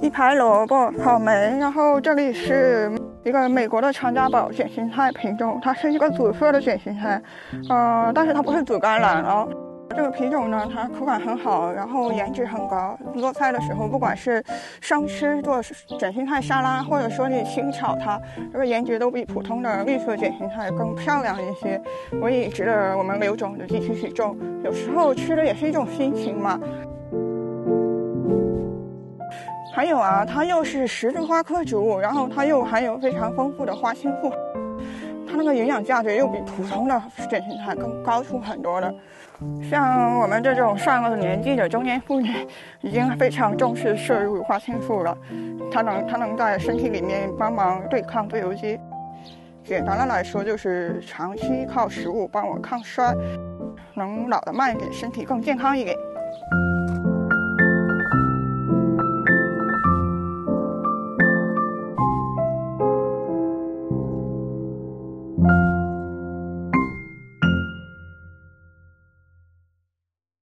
一排萝卜、草莓，然后这里是一个美国的传家宝卷心菜品种，它是一个紫色的卷心菜，但是它不是紫甘蓝哦。这个品种呢，它口感很好，然后颜值很高。做菜的时候，不管是生吃做卷心菜沙拉，或者说你清炒它，这个颜值都比普通的绿色卷心菜更漂亮一些。所以值得我们留种的继续去种。有时候吃的也是一种心情嘛。还有啊，它又是十字花科植物，然后它又含有非常丰富的花青素，它那个营养价值又比普通的卷心菜更高出很多的。像我们这种上了年纪的中年妇女，已经非常重视摄入花青素了，它能在身体里面帮忙对抗自由基。简单的来说，就是长期靠食物帮我抗衰，能老得慢一点，身体更健康一点。